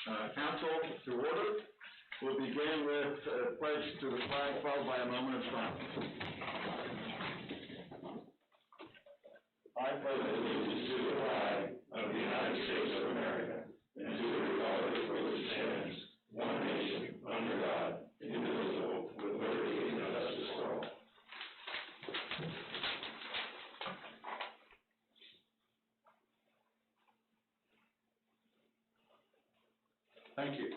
Council to order. We'll begin with a pledge to the flag, followed by a moment of silence. I pledge allegiance to the flag of the United States of America and to the republic for which it stands, one nation, under God, indivisible, with liberty and justice for all. Thank you.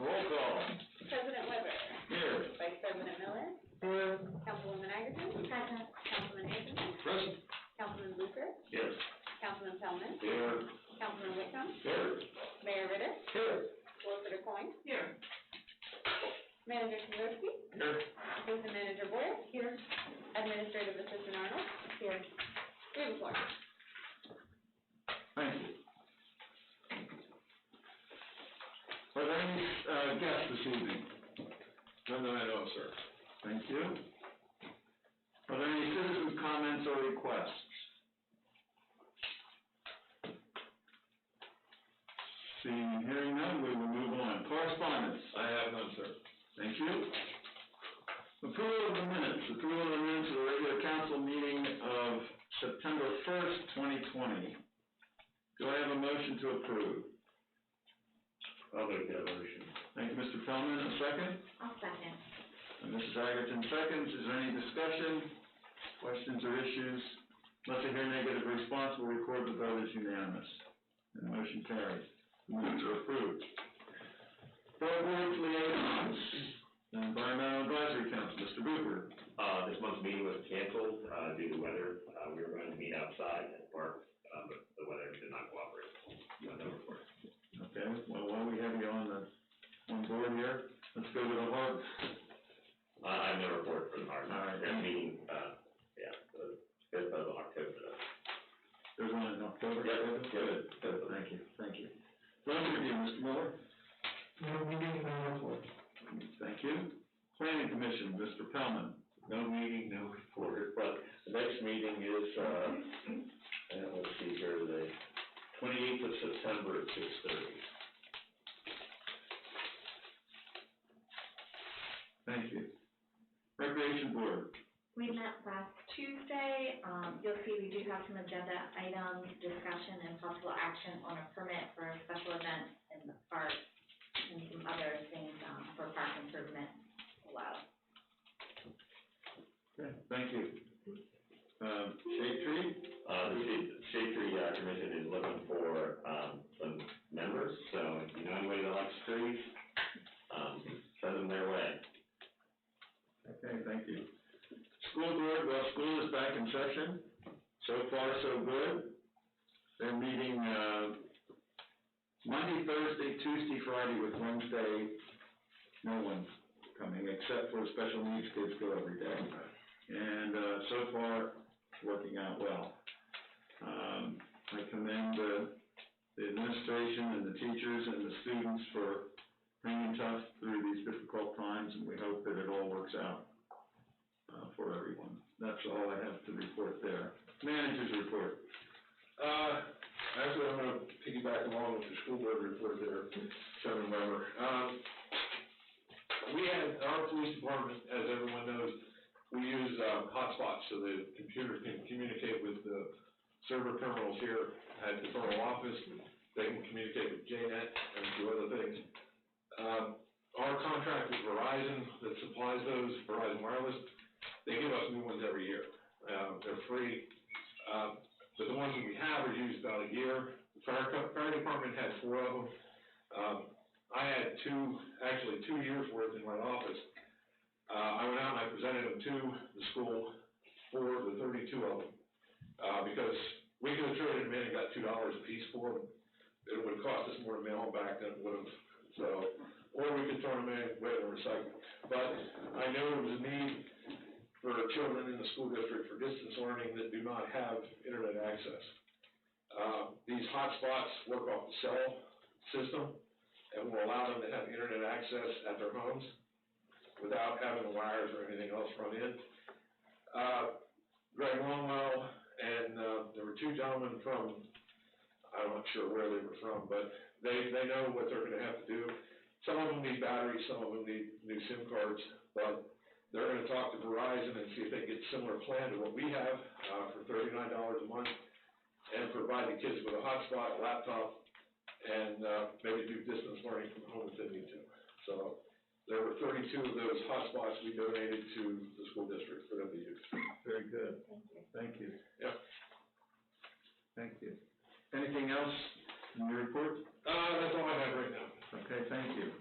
Roll call. President Weber. Here. Vice President Miller. Here. Councilwoman Iverson. Present. Councilman Nathan. Present. Councilman Luker. Here. Councilman Pellman. Here. Councilman Whitcomb. Here. Mayor Ritter. Here. Solicitor Coyne. Here. Manager Kowalski. Here. Assistant Manager Boyer. Here. Administrative Assistant Arnold. Here. We have a quorum. Thank you. Are there any guests this evening? None that I know of, sir. Thank you. Are there any citizen comments or requests? Seeing and hearing none, we will move on. Correspondence? I have none, sir. Thank you. Approval of the minutes. Approval of the minutes of the regular council meeting of September 1st, 2020. Do I have a motion to approve? I'll make that motion. Thank you, Mr. Pellman. A second? I'll second. And Mrs. Agerton seconds. Is there any discussion, questions, or issues? Unless I hear negative response, we'll record the vote as unanimous. And the motion carries. The minutes are approved. Board liaisons. Environmental Advisory Council, Mr. Booper. This month's meeting was canceled due to weather. We were going to meet outside at the park, but the weather did not cooperate. No report. Okay, well, while we have you on board here, let's go to the harbor. I have no report for the harbor. All right. Their meeting, the 5th of October. There's one in October? Yep. Good. Thank you. Road review, Mr. Miller. No meeting, no report. Thank you. Planning Commission, Mr. Pellman. No meeting, no report, but the next meeting is, let's see here today, 28th of September at 6:30. Thank you. Recreation Board. We met last Tuesday. You'll see we do have some agenda items, discussion and possible action on a permit for a special event in the park and some other things for park improvement allowed. Okay, thank you. Shade Tree? The Shade Tree Commission is looking for some members, so if you know anybody that likes trees, send them their way. Okay, thank you. School Board, well, school is back in session. So far, so good. They're meeting Monday, Thursday, Tuesday, Friday, with Wednesday, no one's coming except for special needs kids go every day. And so far, it's working out well. I commend the administration and the teachers and the students for hanging tough through these difficult times, and we hope that it all works out for everyone. That's all I have to report there. Manager's report. Actually, I'm going to piggyback along with the school board report there, Chairman Weber. We had, our police department, as everyone knows, we use hotspots so the computer can communicate with the server terminals here at the Borough office. They can communicate with JNet and a few other things. Our contract with Verizon that supplies those, Verizon Wireless, they give us new ones every year. They're free. But the ones that we have are used about a year. The fire department had 4 of them. I had 2 years worth in my office. I went out and I presented them to the school for the 32 of them. Because we could have traded them in and got $2 a piece for them. It would have cost us more to mail them back than it would have. So, or we could throw them in, wait and recycle. But I knew there was a need for children in the school district for distance learning that do not have internet access. These hotspots work off the cell system and will allow them to have internet access at their homes without having the wires or anything else run in. Greg Longwell and two gentlemen from, I'm not sure where they were from, but they know what they're gonna have to do. Some of them need batteries, some of them need new SIM cards, but they're gonna talk to Verizon and see if they can get a similar plan to what we have, for $39 a month, and provide the kids with a hotspot, a laptop, and, maybe do distance learning from home if they need to. So, there were 32 of those hotspots we donated to the school district for them to use. Very good. Thank you. Thank you. Yep. Thank you. Anything else in your report? That's all I have right now. Okay, thank you.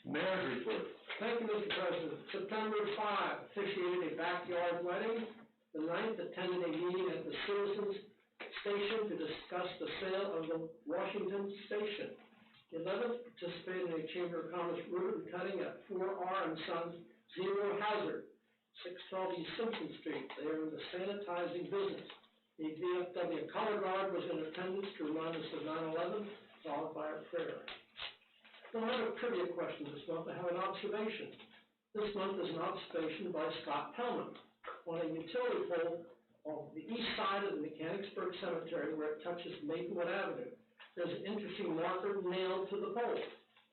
Mayor's report. Thank you, Mr. President. September 5, officiated a backyard wedding. The 9th, attended a meeting at the Citizens Station to discuss the sale of the Washington Station. The 11th, participated in a Chamber of Commerce ribbon cutting at 4R and Sons Zero Hazard, 612 East Simpson Street. They are in the sanitizing business. The VFW color guard was in attendance to remind us of 9/11, followed by a prayer. Don't have a trivia question this month. I have an observation. This month is an observation by Scott Pellman on a utility pole on the east side of the Mechanicsburg Cemetery where it touches Maplewood Avenue. There's an interesting marker nailed to the pole.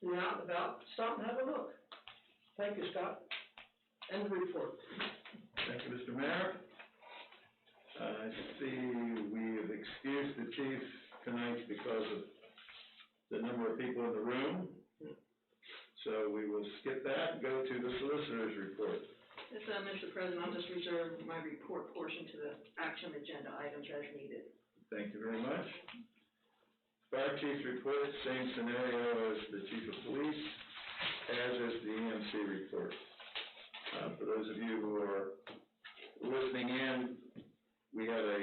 When you're out and about, stop and have a look. Thank you, Scott. End of report. Thank you, Mr. Mayor. I see we have excused the chief tonight because of the number of people in the room. So we will skip that and go to the solicitor's report. Yes, Mr. President, I'll just reserve my report portion to the action agenda items as needed. Thank you very much. Fire chief's report, same scenario as the chief of police, as is the EMC report. For those of you who are listening in, we have a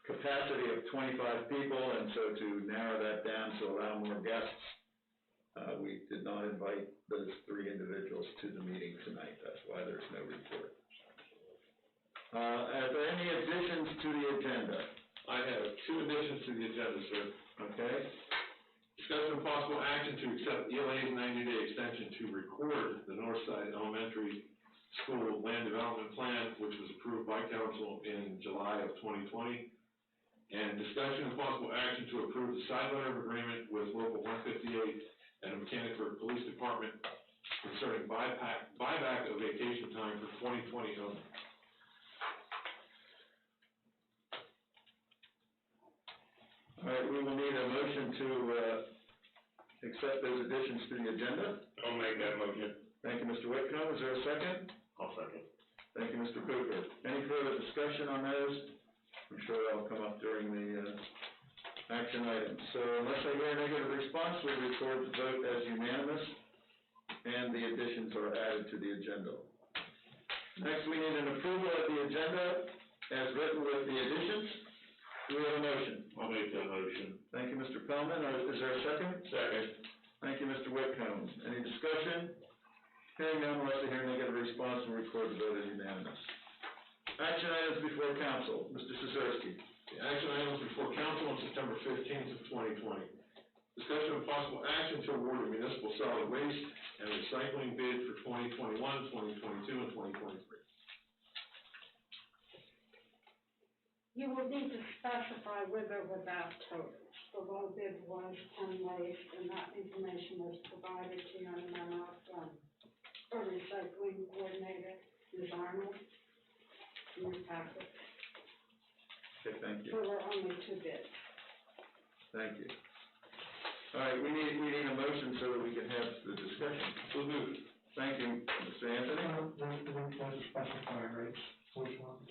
capacity of 25 people, and so to narrow that down to allow more guests, we did not invite those 3 individuals to the meeting tonight. That's why there's no report. Are there any additions to the agenda? I have 2 additions to the agenda, sir. Okay. Discussion of possible action to accept ELA's 90-day extension to record the Northside Elementary School Land Development Plan, which was approved by council in July of 2020. And discussion of possible action to approve the side letter of agreement with Local 158 and the Mechanicsburg Police Department concerning buyback of vacation time for 2020 only. All right, we will need a motion to accept those additions to the agenda. I'll make that motion. Thank you, Mr. Whitcomb. Is there a second? I'll second. Thank you, Mr. Cooper. Any further discussion on those? I'm sure that'll come up during the action items. So unless I hear a negative response, we record the vote as unanimous, and the additions are added to the agenda. Next, we need an approval of the agenda as written with the additions. Do we have a motion? I'll make that motion. Thank you, Mr. Pellman. Is there a second? Second. Thank you, Mr. Whitcomb. Any discussion? Hearing none, unless I hear a negative response, we'll record the vote as unanimous. Action items before council. Mr. Cieszewski. The action items before council on September 15th of 2020. Discussion of possible action to award a municipal solid waste and recycling bid for 2021, 2022, and 2023. You will need to specify with or without totals. The low bid was unwaste, and that information was provided to you in an memo from our recycling coordinator, Ms. Arnold, in your packet. Okay, thank you. There were only 2 bids. Thank you. All right, we need a motion so that we can have the discussion. So moved. Thank you, Mr. Anthony. We're going to specify rates, which ones?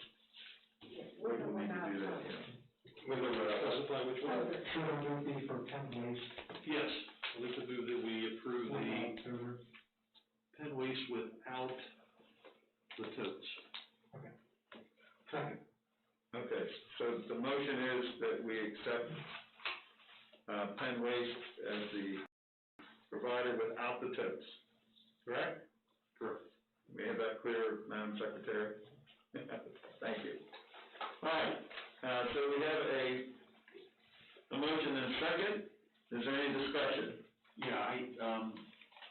With or We need to without do that, totals. yeah. With or without, specify which one? Should it be for 10 waste? Yes, I'd like to move that we approve the pen waste without the totes. Okay. Second. Okay, so the motion is that we accept pen waste as the provider without the totes, correct? Correct. We have that clear, Madam Secretary? Thank you. All right, so we have a motion and a second. Is there any discussion? Yeah,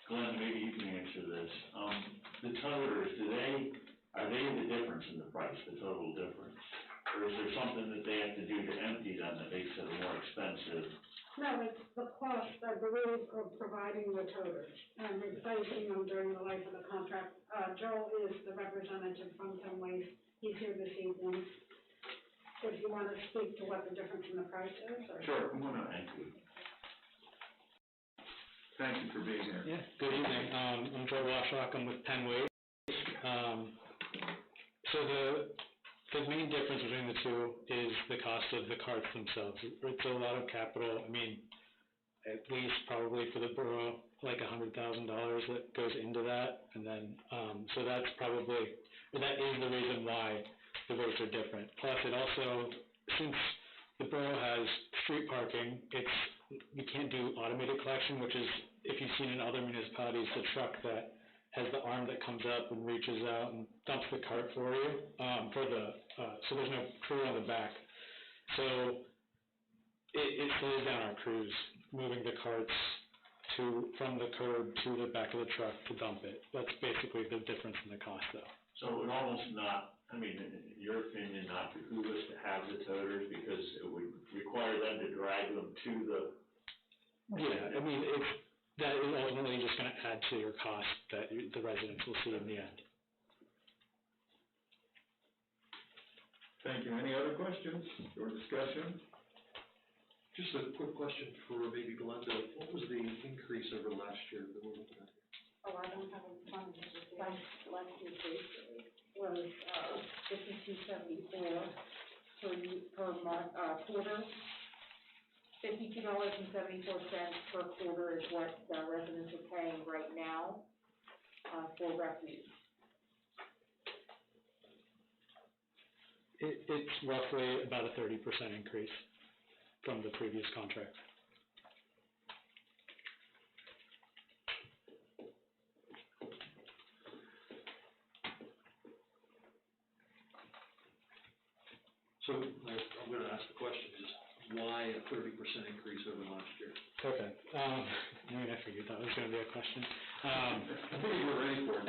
Glenn, maybe you can answer this. The toters, are they the difference in the price, the total difference? Or is there something that they have to do to empty them that makes it more expensive? No, it's the cost, I believe, of providing the toters and replacing them during the life of the contract. Joel is the representative from Penn Waste. He's here this evening. If you want to speak to what the difference in the price is, or? Sure, come on up. Thank you. Thank you for being here. Yeah, good evening. I'm Joe Washlock. I'm with Penn Waste. So the main difference between the two is the cost of the carts themselves. It's a lot of capital. I mean, at least probably for the borough, like $100,000 that goes into that. And then, so that is the reason why the rates are different. Plus, it also, since the borough has street parking, you can't do automated collection, which is, if you've seen in other municipalities, the truck that has the arm that comes up and reaches out and dumps the cart for you, so there's no crew on the back. So it slows down our crews, moving the carts from the curb to the back of the truck to dump it. That's basically the difference in the cost, though. So it would almost not, I mean, in your opinion, not behoove us to have the toters because it would require them to drag them to the... Yeah, I mean, that is ultimately just going to add to your cost that the residents will see in the end. Thank you. Any other questions or discussion? Just a quick question for maybe Glenda. What was the increase over last year that we're looking at? Oh, I don't have a fund. Last year's rate was, $52.74 per month, quarter. $52.74 per quarter is what residents are paying right now, for refuse. It's roughly about a 30% increase from the previous contract. So I'm going to ask the question, is why a 30% increase over last year? Okay. I mean, I figured that was going to be a question. I think you were ready for it.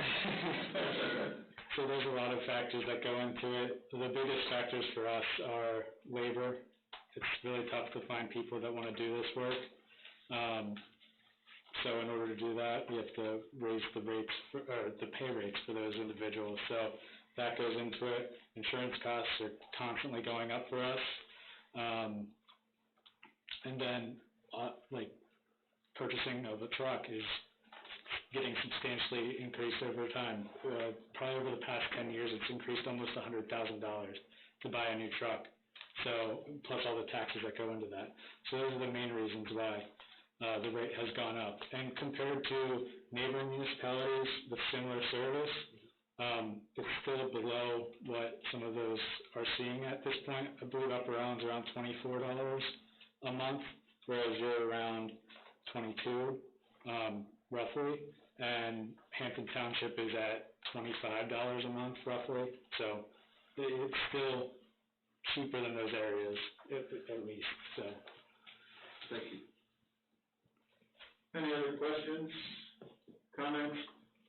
So there's a lot of factors that go into it. The biggest factors for us are labor. It's really tough to find people that want to do this work. So in order to do that, we have to raise the rates, the pay rates for those individuals. So that goes into it. Insurance costs are constantly going up for us. And then, like, purchasing of a truck is getting substantially increased over time. Probably over the past 10 years, it's increased almost $100,000 to buy a new truck. So, plus all the taxes that go into that. So those are the main reasons why the rate has gone up. And compared to neighboring municipalities with similar service, it's still below what some of those are seeing at this point. I believe upper Island's around $24 a month, whereas you're around 22, roughly. And Hampton Township is at $25 a month, roughly. So it's still cheaper than those areas, at least. So, Thank you. Any other questions, comments,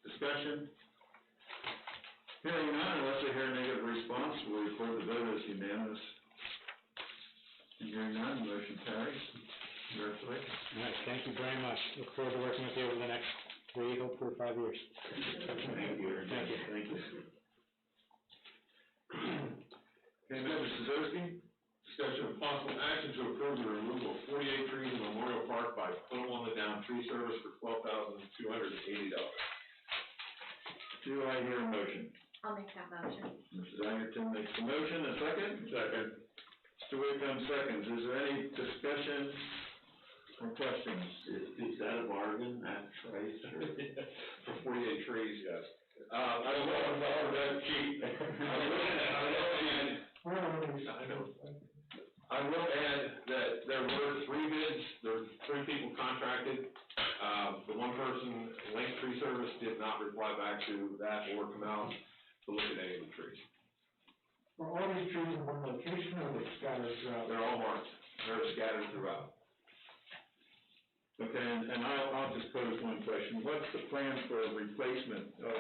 discussion? Hearing none, unless I hear a negative response, we'll report the vote as unanimous. And hearing none, motion carries. Congratulations. all right, thank you very much. Look forward to working with you over the next 3, hopefully 5 years. Thank you. Thank you. Thank you. Okay, Mr. Szewski? Discussion of possible action to approve the removal of 48 trees in Memorial Park by Put 'em on the Down Tree Service for $12,280. Do I hear a motion? I'll make that motion. Mrs. Anderson makes the motion, a second? Second. Mr. Whitcomb seconds. Is there any discussion or questions? Is that a bargain, that price, or? For 48 trees, yes. I don't know if all that cheap. I will add that there were 3 bids, there were 3 people contracted. The one person, Lake Tree Service, did not reply back to that or come out to look at any of the trees. Are all these trees in one location or are they scattered throughout? They're all marked, they're scattered throughout. Okay, and I'll just pose one question. What's the plan for replacement of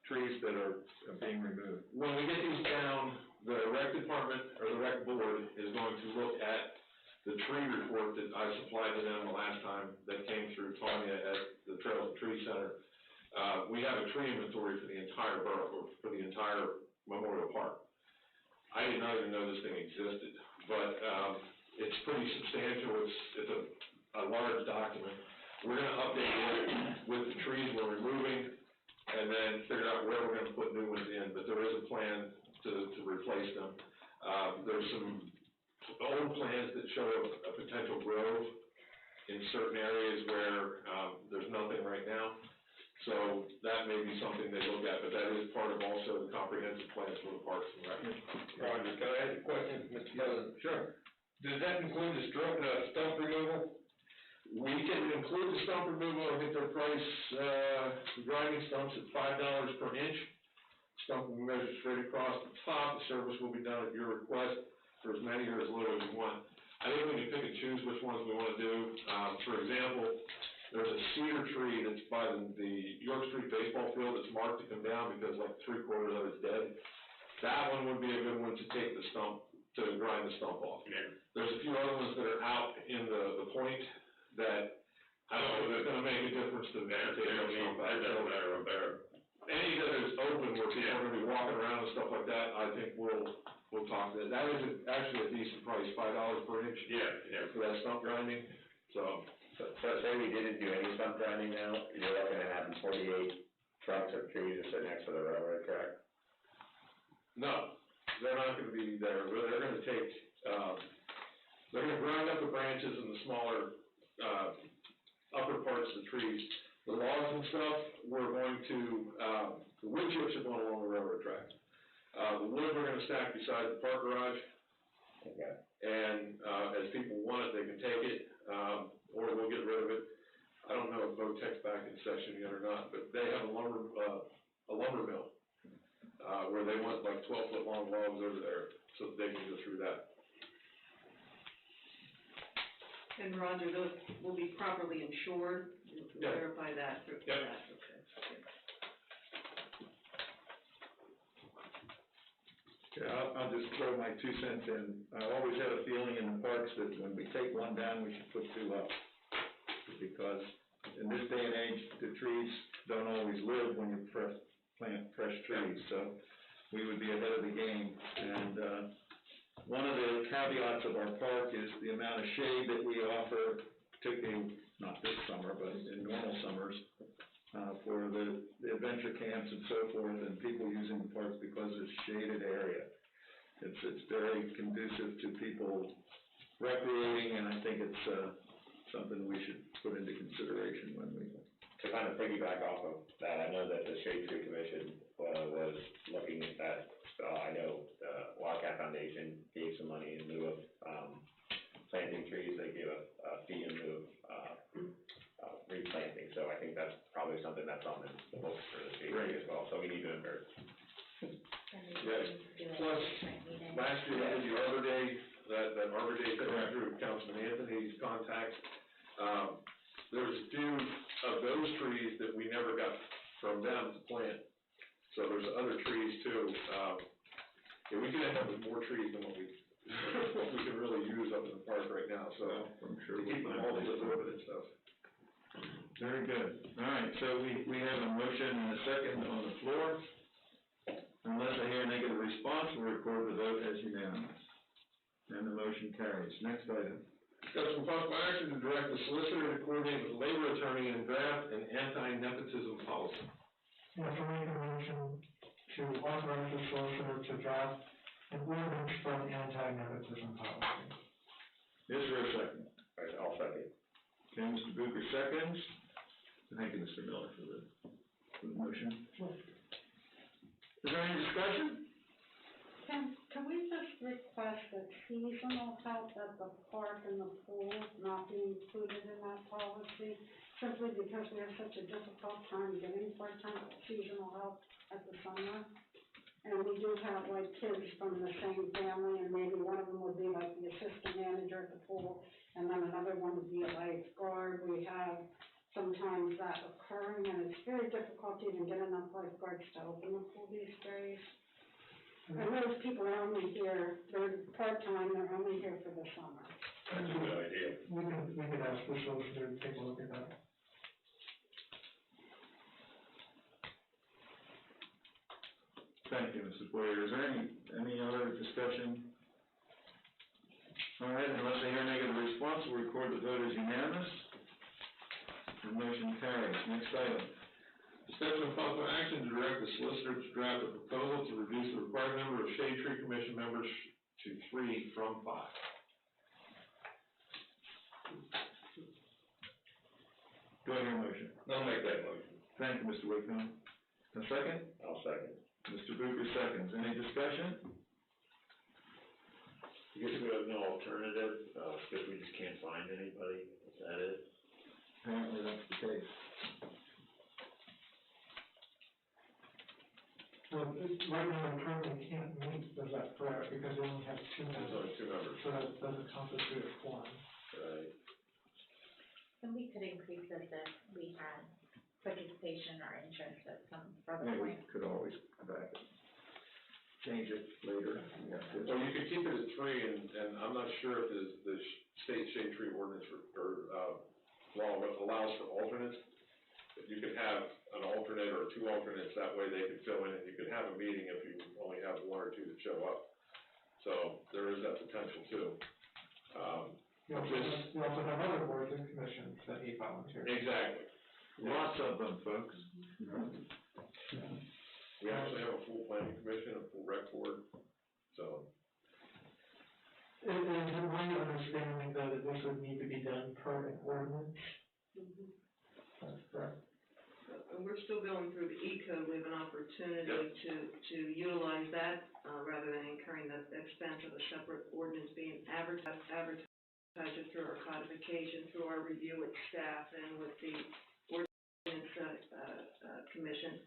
trees that are being removed? When we get these down, the erected department, or the rec board, is going to look at the tree report that I supplied to them the last time that came through Tanya at the Trails and Tree Center. We have a tree inventory for the entire borough, or for the entire Memorial Park. I did not even know this thing existed, but, it's pretty substantial. It's a large document. We're gonna update it with the trees we're removing, and then figure out where we're gonna put new ones in, but there is a plan to replace them. There's some old plans that show a potential grove in certain areas where, there's nothing right now. So that may be something they look at, but that is part of also the comprehensive plans for the parks and rec. Roger, can I ask a question, Mr. President? Sure. Does that include the stump removal? We can include the stump removal. I think their price, grinding stumps at $5 per inch. Stump will be measured straight across the top. The service will be done at your request for as many or as little as you want. I think we can pick and choose which ones we want to do. For example, there's a cedar tree that's by the York Street baseball field that's marked to come down because like 3/4 of it's dead. That one would be a good one to take the stump, to grind the stump off. Yeah. There's a few other ones that are out in the point that I don't know if it's gonna make a difference to them. Any that is open where people are gonna be walking around and stuff like that, I think we'll talk to that. That is actually a decent price, $5 per inch. Yeah. For that stump grinding, so. So say we didn't do any stump grinding now, you're looking at having 48 trucks of trees that sit next to the railroad track? No, they're not gonna be there, but they're gonna take, they're gonna grind up the branches and the smaller, upper parts of the trees. The logs and stuff, we're going to, the wood chips are going along the railroad track. The wood we're gonna stack beside the park garage. Okay. And, as people want it, they can take it, or we'll get rid of it. I don't know if VOTEC's back in session yet or not, but they have a lumber mill, where they want like 12-foot long logs over there, so that they can go through that. And Roger, those will be properly insured, you'll Yeah. verify that through Yep. that, okay. Okay, I'll just throw my 2 cents in. I always had a feeling in the parks that when we take one down, we should put 2 up. Because in this day and age, the trees don't always live when you plant fresh trees, so we would be ahead of the game. And, one of the caveats of our park is the amount of shade that we offer, particularly, not this summer, but in normal summers, for the adventure camps and so forth, and people using the parks because it's shaded area. It's very conducive to people recreating, and I think it's, something we should put into consideration when we. To kind of piggyback off of that, I know that the Shade Tree Commission, was looking at, I know, Wildcat Foundation gave some money in lieu of, planting trees. They gave a fee in lieu of, replanting, so I think that's probably something that's on the books for the Shade Tree as well, so we need to encourage. Yes. Plus, last year we did the Arbor Day, that Arbor Day came through Councilman Anthony's contacts. There was a few of those trees that we never got from them to plant. So there's other trees too. Yeah, we can end up with more trees than what we can really use up in the park right now, so. I'm sure to keep them all open and stuff. Very good. All right, so we have a motion and a second on the floor. Unless I hear a negative response, we'll record the vote as unanimous. And the motion carries. Next item. Discussion possible action to direct the solicitor to coordinate with the labor attorney and draft an anti-nepotism policy. Yes, I make a motion to authorize the solicitor to draft an ordinance for an anti-nepotism policy. Is there a second? All right, I'll second. Okay, Mr. Booker seconds. Thank you, Mr. Miller, for the motion. Is there any discussion? Can we just request that seasonal help at the park and the pool not be included in that policy? Simply because we have such a difficult time getting part-time seasonal help at the summer. And we do have like kids from the same family, and maybe one of them would be like the assistant manager at the pool, and then another one would be a lifeguard. We have sometimes that occurring, and it's very difficult to even get enough lifeguards to open the pool these days. And those people are only here part-time, they're only here for the summer. That's a good idea. We could ask the solicitor to take a look at that. Thank you, Mrs. Boyer. Is there any other discussion? All right, unless I hear a negative response, we'll record the vote as unanimous. The motion carries. Next item. Discussion of possible action to direct the solicitor to draft a proposal to reduce the required number of shade tree commission members to 3 from 5. Do I hear a motion? I'll make that motion. Thank you, Mr. Whitcomb. A second? I'll second. Mr. Booker seconds. Any discussion? I guess we have no alternative, because we just can't find anybody, is that it? Apparently that's the case. Well, right now, we currently can't meet, is that correct? Because we only have 2 There's members. only 2 members. So that doesn't constitute a quorum. Right. And we could increase this if we had participation or interest at some further Yeah, we point. could always come back and change it later. Yeah. Well, you could keep it at 3, and I'm not sure if the state shade tree ordinance law allows for alternates. If you could have an alternate or 2 alternates, that way they could fill in, and you could have a meeting if you only have 1 or 2 that show up. So there is that potential too. You also have other boards and commissions that need volunteers. Exactly. Lots of them, folks. We actually have a full planning commission, a full rec board, so. It is my understanding that this would need to be done per an ordinance. That's correct. And we're still going through the E-code, we have an opportunity to utilize that, rather than incurring the expense of a separate ordinance being advertised through our codification, through our review with staff and with the ordinance, commission.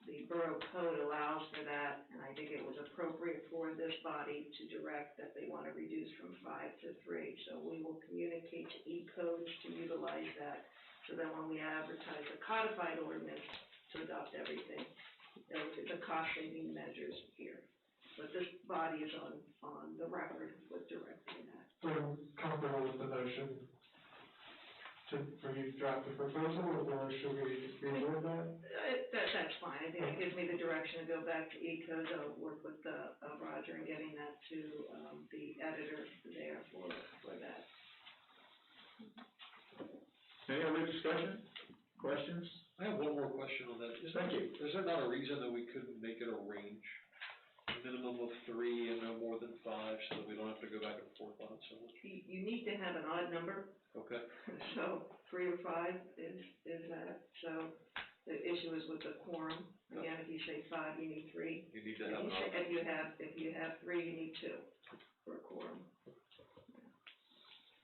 The Borough Code allows for that, and I think it was appropriate for this body to direct that they want to reduce from 5 to 3. So we will communicate to E-codes to utilize that, so that when we advertise a codified ordinance to adopt everything, the cost-saving measures here. But this body is on the record with directing that. So I'm comfortable with the motion for you to draft the proposal, or should we reword that? That's fine. I think it gives me the direction to go back to E-code. I'll work with Roger in getting that to the editor there for that. Any other discussion? Questions? I have one more question on that. Thank you. Is there not a reason that we couldn't make it a range? A minimum of 3 and no more than 5, so that we don't have to go back and forth on it so much? You need to have an odd number. Okay. So 3 or 5 is that. So the issue is with the quorum. Again, if you say 5, you need 3. You need to have an odd number. If you have 3, you need 2 for a quorum.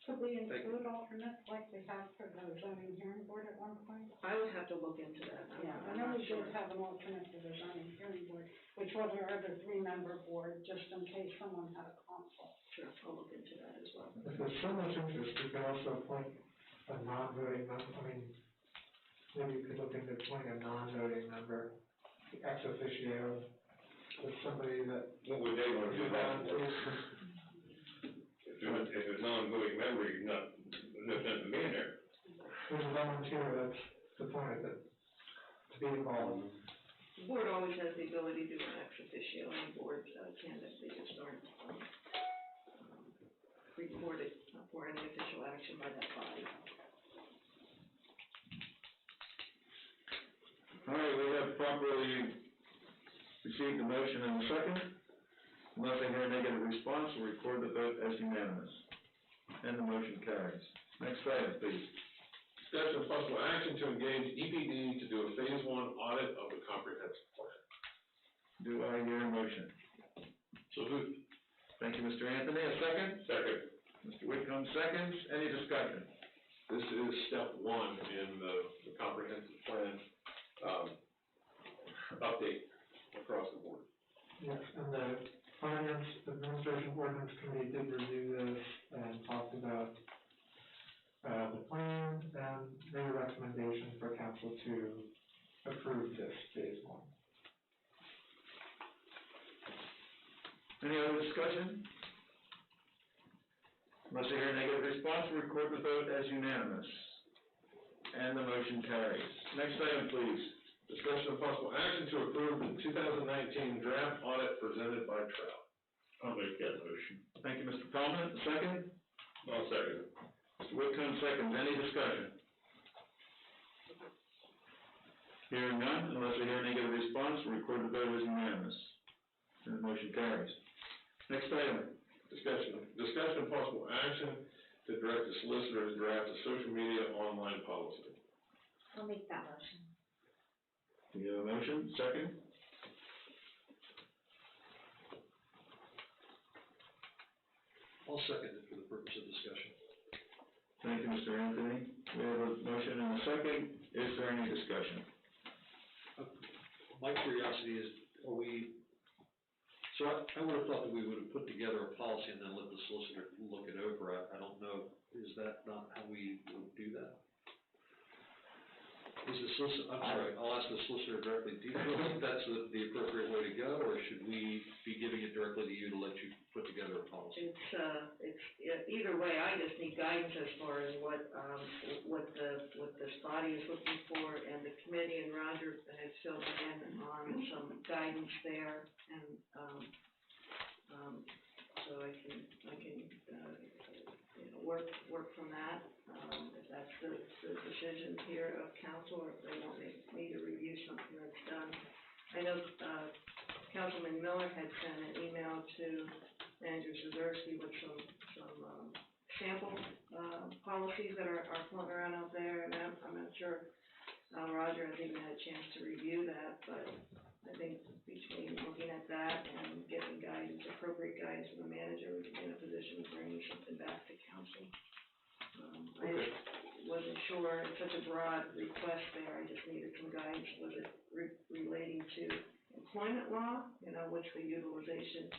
Could we include alternates like we have for the zoning hearing board at one point? I would have to look into that. Yeah, I I'm know not we sure. did have an alternate for the zoning hearing board, which was our other 3-member board, just in case someone had a conflict. Sure, I'll look into that as well. If there's so much interest, we could also appoint a non-voting member. I mean, maybe you could look into appointing a non-voting member, ex officio, with somebody that. What would they want to do that for? If it's non-voting member, you're not, there's no sense in being there. There's a volunteer, that's the point of it, to be involved. The board always has the ability to do an ex officio, and board candidates, they just aren't reported for any official action by that body. All right, we have properly received the motion and the second. Unless I hear a negative response, we'll record the vote as unanimous. And the motion carries. Next item, please. Discussion of possible action to engage EPD to do a phase 1 audit of the comprehensive plan. Do I hear a motion? So moved. Thank you, Mr. Anthony. A second? Second. Mr. Whitcomb seconds. Any discussion? This is step 1 in the comprehensive plan, update across the board. Yes, and the Finance Administration Ordinance Committee did review this and talked about the plan and made a recommendation for council to approve this phase 1. Any other discussion? Unless I hear a negative response, we'll record the vote as unanimous. And the motion carries. Next item, please. Discussion of possible action to approve the 2019 draft audit presented by Trout. I'll make that motion. Thank you, Mr. Tallman. Second? I'll second it. Mr. Whitcomb, seconds. Any discussion? Hearing none, unless I hear a negative response, we'll record the vote as unanimous. And the motion carries. Next item. Discussion of possible action to direct the solicitor to draft a social media online policy. I'll make that motion. Do you have a motion? Second? I'll second it for the purpose of discussion. Thank you, Mr. Anthony. We have a motion and a second. Is there any discussion? My curiosity is, so I would have thought that we would have put together a policy and then let the solicitor look it over. I don't know, is that not how we would do that? Is the solicitor, I'm sorry, I'll ask the solicitor directly, do you think that's the appropriate way to go, or should we be giving it directly to you to let you put together a policy? Either way, I just need guidance as far as what this body is looking for, and the committee, and Roger has filled me in on some guidance there, and, so I can, work from that, if that's the decision here of council, or if they want me to review something that's done. I know, Councilman Miller had sent an email to Manager Zazurski with some sample, policies that are floating around out there, and I'm not sure, Roger hasn't even had a chance to review that, but I think between looking at that and getting guidance, appropriate guidance from the manager, we can be in a position to bring something back to council. I wasn't sure, it's such a broad request there, I just needed some guidance, was it relating to employment law, what's the utilization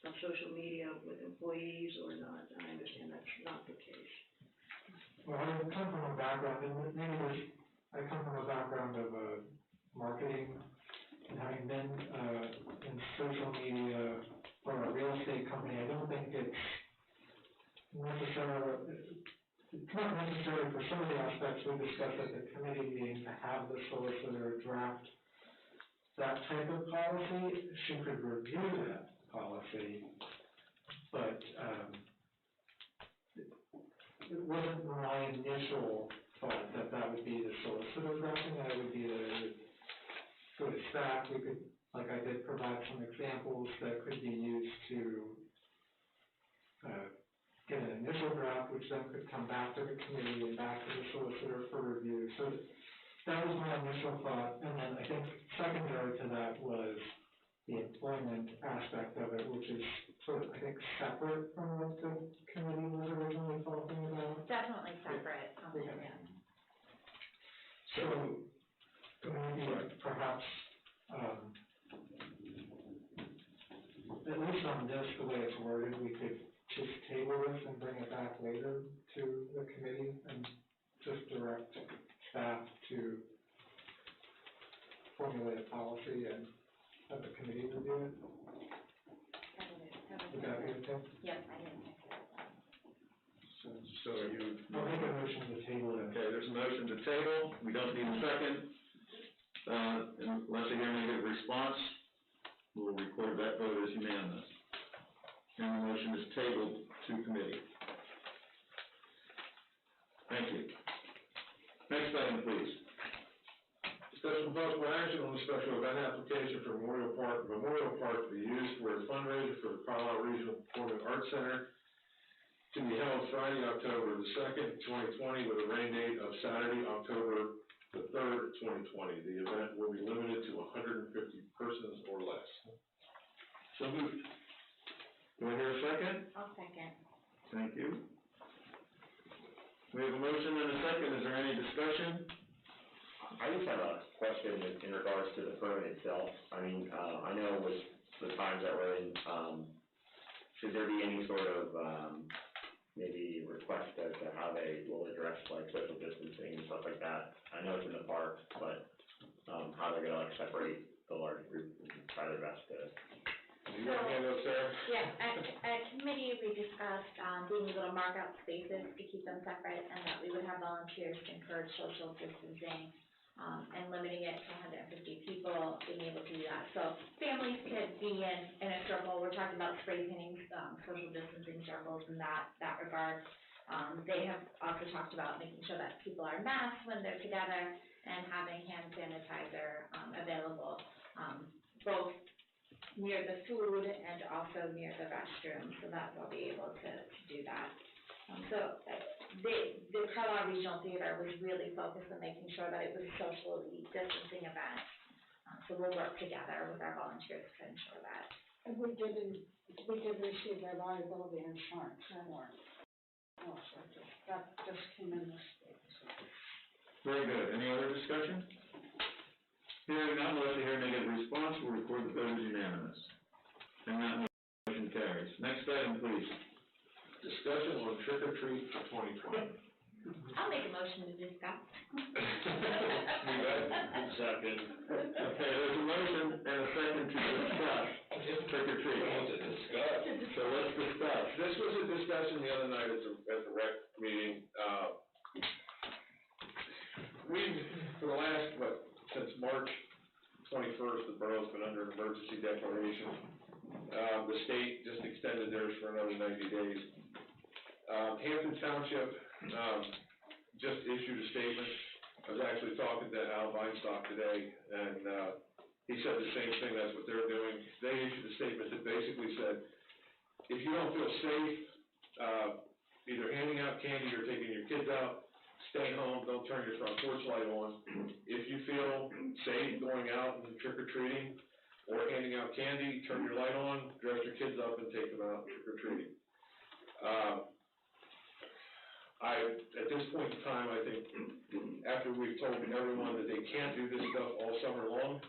of social media with employees or not, and I understand that's not the case. Well, I come from a background, I come from a background of marketing, and having been in social media for a real estate company, I don't think it's not necessary for some of the aspects we discussed at the committee meeting to have the solicitor draft that type of policy. She could review that policy, but it wasn't my initial thought that would be the solicitor drafting, that it would be that it would go to staff. We could, like I did, provide some examples that could be used to get an initial draft, which then could come back to the committee and back to the solicitor for review. So that was my initial thought, and then I think secondary to that was the employment aspect of it, which is sort of, I think, separate from what the committee was originally talking about. Definitely separate from it, yeah. So maybe perhaps, at least on this, the way it's worded, we could just table this and bring it back later to the committee and just direct staff to formulate a policy and have the committee review it. Would that be okay? Yes, I didn't think that. So you... I'll make a motion to table it. Okay, there's a motion to table. We don't need a second. Unless I hear any response, we'll record that vote as unanimous. And the motion is tabled to committee. Thank you. Next item, please. Discussion of possible action on the special event application for Memorial Park to be used for a fundraiser for the Carlisle Regional Performing Arts Center to be held Friday, October the 2nd, 2020, with a rain date of Saturday, October the 3rd, 2020. The event will be limited to 150 persons or less. So moved. Do I hear a second? I'll second. Thank you. We have a motion and a second. Is there any discussion? I just have a question in regards to the permit itself. I mean, I know with the times that we're in, should there be any sort of, maybe request as to how they will address like social distancing and stuff like that? I know it's in the park, but, how they're gonna like separate the large group and try their best to You want to handle it, Sarah? Yeah, at committee, we discussed, being able to mark out spaces to keep them separate, and that we would have volunteers to encourage social distancing, and limiting it to 150 people, being able to do that. So families could be in a circle, we're talking about spray painting, social distancing circles in that regard. They have also talked about making sure that people are masked when they're together and having hand sanitizer, available, both near the food and also near the restroom, so that they'll be able to do that. The Carlisle Regional Theater was really focused on making sure that it was a socially distancing event. So we'll work together with our volunteers to ensure that. And we did receive their liability insurance, that just came in this week. Very good. Any other discussion? Hearing none, we'll let the hear negative response. We'll record the vote as unanimous. And that motion carries. Next item, please. Discussion on trick or treat for 2020. I'll make a motion to discuss. Second. Okay, there's a motion and a second to discuss trick or treat. So let's discuss. This was a discussion the other night at the rec meeting. For the last, since March 21st, the borough's been under an emergency declaration. The state just extended theirs for another 90 days. Hampton Township, just issued a statement. I was actually talking to Al Weinstock today, and, he said the same thing, that's what they're doing. They issued a statement that basically said, if you don't feel safe, either handing out candy or taking your kids out, stay home, don't turn your front porch light on. If you feel safe going out and trick-or-treating or handing out candy, turn your light on, dress your kids up and take them out trick-or-treating. At this point in time, I think, after we've told everyone that they can't do this stuff all summer long,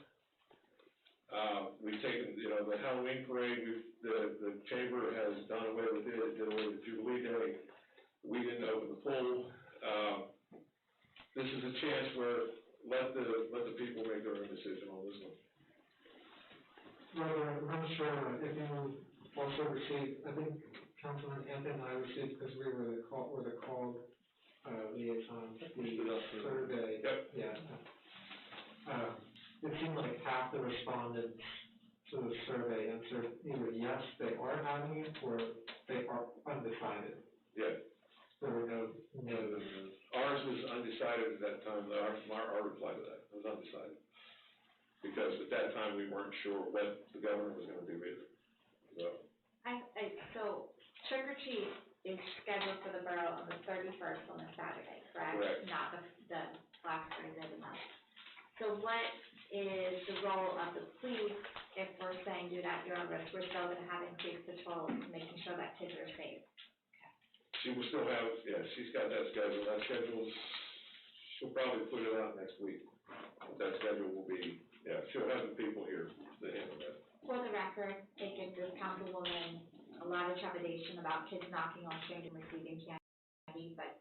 we've taken, the Halloween parade, the chamber has done away with it, did away with Jubilee Day. We didn't open the pool. This is a chance where let the people make their own decision on this one. Well, I'm not sure if you also received, I think Councilman Anthony and I received, because we were the call liaison, the survey. Yep. Yeah. It seemed like half the respondents to the survey answered either yes, they are having it, or they are undecided. Yeah. There were no no's. Ours was undecided at that time. Our reply to that was undecided. Because at that time, we weren't sure what the governor was gonna do either. So trick or treat is scheduled for the borough on the 31st on a Saturday, correct? Correct. Not the last Thursday of the month. So what is the role of the police if we're saying do that, you're on risk? We're still gonna have increased patrols, making sure that kids are safe. She will still have, she's got that schedule. That schedule's, she'll probably put it out next week. But that schedule will be, she'll have the people here to handle that. For the record, it gives this councilwoman a lot of trepidation about kids knocking on strangers and receiving candy, but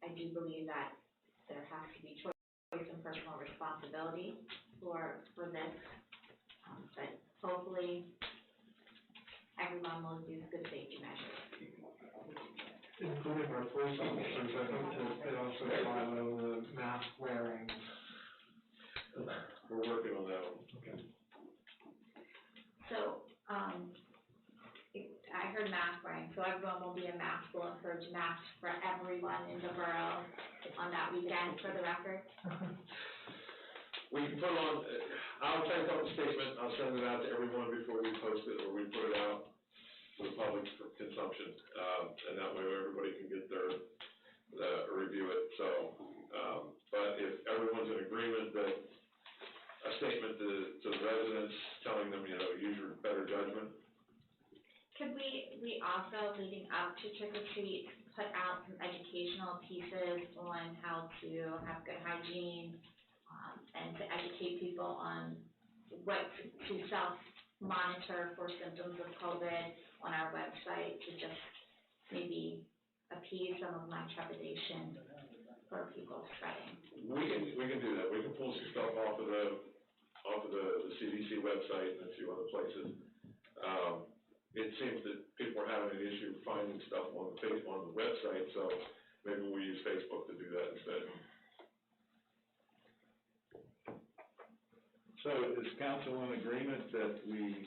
I do believe that there has to be choice and personal responsibility for this. But hopefully, everyone will use good safety measures. Including our police officers, I think that they also follow the mask wearing. We're working on that one. Okay. So, I heard mask wearing, so everyone will be in masks. We'll encourage masks for everyone in the borough on that weekend, for the record. We can put on, I'll type up a statement, I'll send it out to everyone before we post it, or we put it out for the public for consumption, and that way everybody can get their, review it, so, but if everyone's in agreement that a statement to the residents telling them, use your better judgment. Could we also, leading up to trick or treat, put out some educational pieces on how to have good hygiene, and to educate people on what to self-monitor for symptoms of COVID on our website, to just maybe appease some of my trepidation for people spreading? We can do that. We can pull some stuff off of the off of the CDC website and a few other places. It seems that people are having an issue finding stuff on the website, so maybe we use Facebook to do that instead. So is council in agreement that we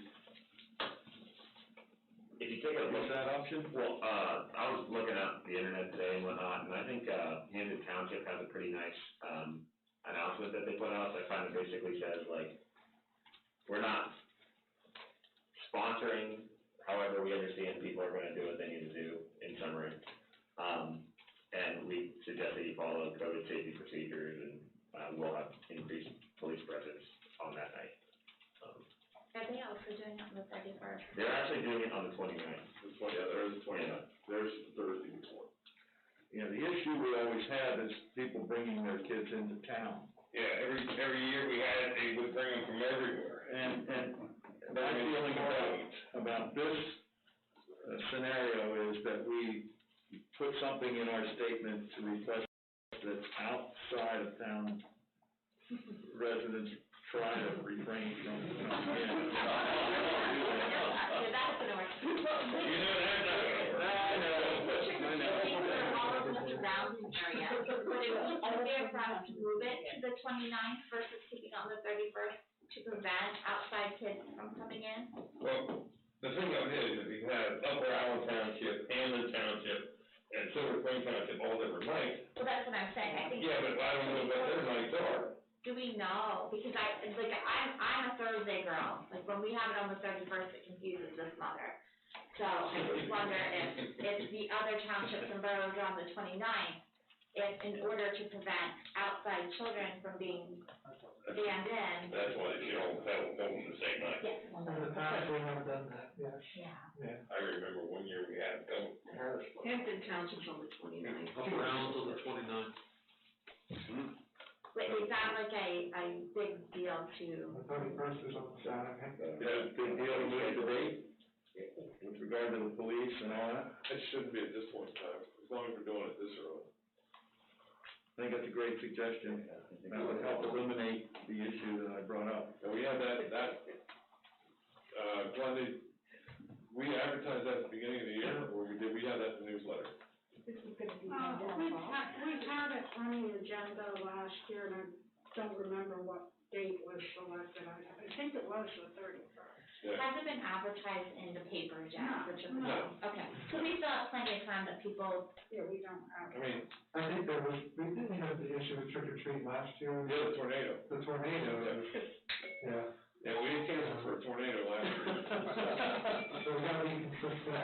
If you take a use look that option? Well, I was looking at the internet today and whatnot, and I think, Hampton Township has a pretty nice, announcement that they put out that kind of basically says, like, we're not sponsoring, however, we understand people are gonna do what they need to do in summary. And we suggest that you follow COVID safety procedures, and, we'll have increased police presence on that night. Are they also doing it on the 31st? They're actually doing it on the 29th. Yeah, there's the 29th, there's the Thursday before. You know, the issue we always have is people bringing their kids into town. Yeah, every year we had it, they would bring them from everywhere. And my feeling about this scenario is that we put something in our statement to request that outside of town residents try to refrain from coming in. That's gonna work. You know that's not gonna work. I know. All over the surrounding area. Would it be easier for us to move it to the 29th versus keeping it on the 31st to prevent outside kids from coming in? Well, the thing of it is, if you have Upper Allen Township, Hammond Township, and Silver Spring Township all different nights. Well, that's what I'm saying, I think. Yeah, but I don't know what their nights are. Do we know? Because I'm a Thursday girl, like, when we have it on the 31st, it confuses this mother. So I just wonder if the other townships and boroughs are on the 29th, if in order to prevent outside children from being banned in. That's why you don't have them the same night. Yes. In the past, we have done that, yes. Yeah. I remember one year we had them from Harrisburg. Hampton Township's on the 29th. Upper Allen's on the 29th. But is that like a big deal to? The 31st is on Saturday. Yeah, big deal to move the date with regard to the police and all that. It shouldn't be at this point in time, as long as we're doing it this early. I think that's a great suggestion. That would help eliminate the issue that I brought up. And we had Glenn, we advertised that at the beginning of the year, or did we have that in the newsletter? This is gonna be. We've had it on the agenda last year, and I don't remember what date was selected. I think it was the 31st. Yeah. Has it been advertised in the paper yet? No. No. Okay, so we still have plenty of time that people. Yeah, we don't have. I mean, I think we didn't have the issue with trick or treat last year. yeah, the tornado. The tornado, yeah. Yeah, we didn't cancel for a tornado last year. So we gotta be consistent.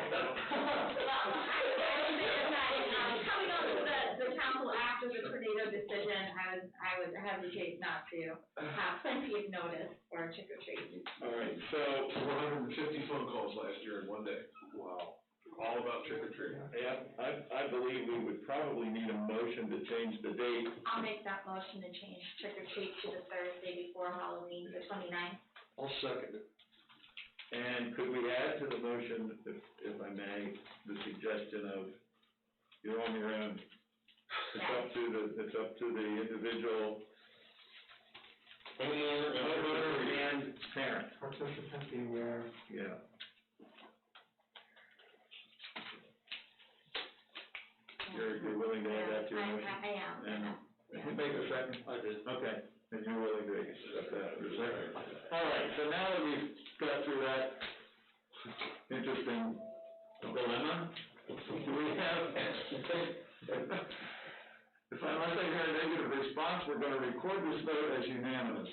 Coming up with the council after the tornado decision, I would hesitate not to have plenty of notice for trick or treat. All right, so 450 phone calls last year in one day. Wow. All about trick or treat. yeah, I believe we would probably need a motion to change the date. I'll make that motion to change trick or treat to the Thursday before Halloween, the 29th. I'll second it. And could we add to the motion, if I may, the suggestion of you're on your own? It's up to the individual homeowner and parent. Participant beware. Yeah. You're willing to add that to your motion? I am. And you make a second? I did. Okay, and you're willing to accept that for a second. All right, so now that we've got through that interesting dilemma, do we have, unless I hear a negative response, we're gonna record this vote as unanimous.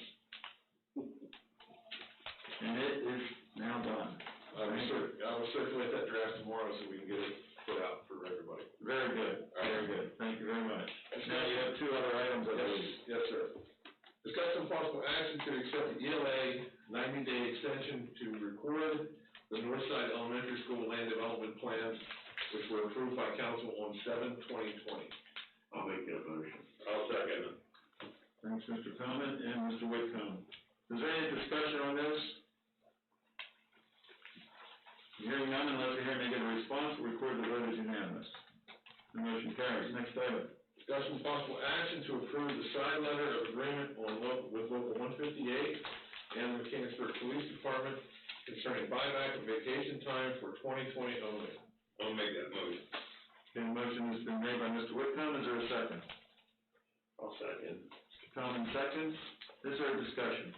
And it is now done. I will circulate that draft tomorrow so we can get it put out for everybody. Very good, very good. Thank you very much. Now you have two other items, I believe. Yes, sir. Discuss some possible action to accept the ELA 90-day extension to record the Northside Elementary School land development plans, which were approved by council on 7/2020. I'll make that motion. I'll second it. Thanks, Mr. Conant and Mr. Whitcomb. Is there any discussion on this? Hearing none, unless you hear a negative response, we'll record the vote as unanimous. The motion carries. Next item. Discussion possible action to approve the side letter of agreement with Local 158 and the Mechanicsburg Police Department concerning buyback of vacation time for 2020 only. I'll make that motion. Okay, motion has been made by Mr. Whitcomb, is there a second? I'll second. Mr. Conlon seconds, is there a discussion?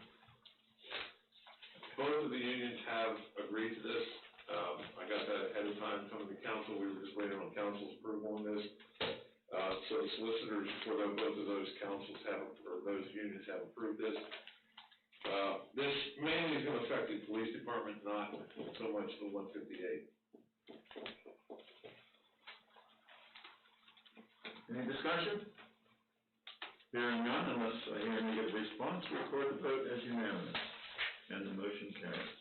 Both of the unions have agreed to this. I got that ahead of time coming to council, we were just waiting on council's approval on this. So the solicitors for both of those councils those unions have approved this. This mainly is gonna affect the police department, not so much the 158. Any discussion? Hearing none, unless I hear a negative response, record the vote as unanimous, and the motion carries.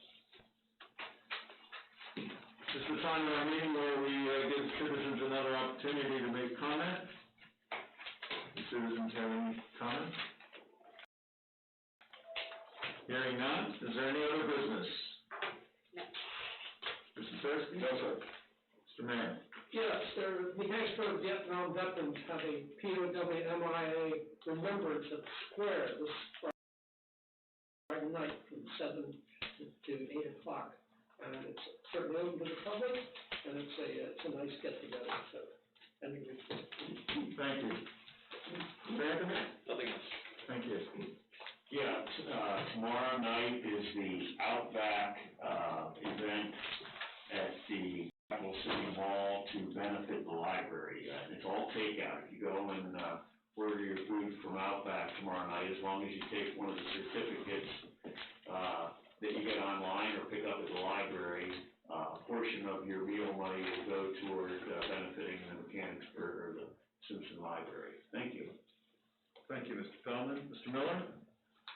This is the time of our meeting where we give citizens another opportunity to make comment. Do citizens have any comments? Hearing none, is there any other business? No. Mr. Thurston? No, sir. Mr. Mayor? Yes, the Mechanicsburg Vietnam veterans have a POW-MIA remembrance at the square this Friday night from 7 to 8 o'clock. And it's certainly open to the public, and it's a nice get-together, so, anyway. Thank you. Mr. Anthony? Nothing else. Thank you. Yeah, tomorrow night is the Outback, event at the Capital City Mall to benefit the library. It's all takeout. If you go and, order your food from Outback tomorrow night, as long as you take one of the certificates, that you get online or pick up at the library, a portion of your meal money will go toward, benefiting the Mechanicsburg or the Simpson Library. Thank you. Thank you, Mr. Pellman. Mr. Miller?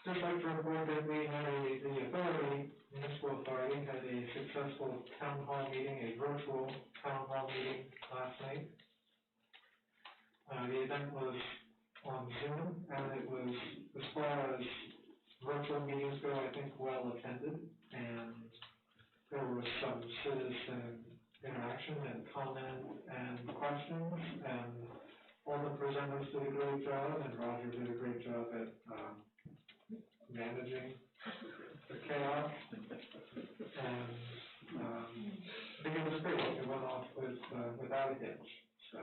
Just like to report that we had the municipal authority had a successful town hall meeting, a virtual town hall meeting last night. The event was on Zoom, and it was, as far as virtual meetings go, I think well attended, and there was some citizen interaction and comment and questions, and all the presenters did a great job, and Roger did a great job at managing the chaos, and I think it was great. It went off without a hitch, so.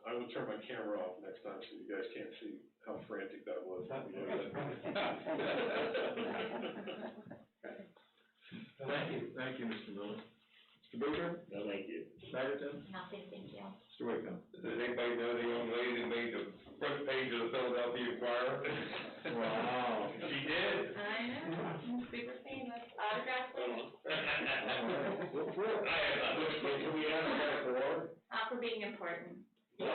I will turn my camera off next time so you guys can't see how frantic that was. Thank you, Mr. Miller. Mr. Booker? No, thank you. Mr. Magleton? Nothing, thank you. Mr. Whitcomb? Does anybody know the young lady that made the front page of the Philadelphia Inquirer? Wow. She did? I know, super famous, autograph. Can we ask that for? For being important. We'll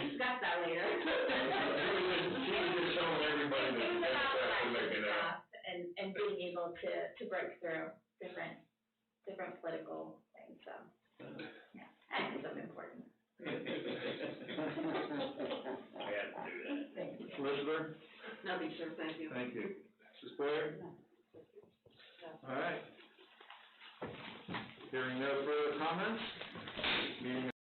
discuss that later. She was just showing everybody that It was that's about what like making out. and being able to break through different political things, so, yeah, and it's something important. I had to do that. Thank you. Solicitor? Nothing, sir, thank you. Thank you. Mrs. Blair? All right. Hearing no further comments, meeting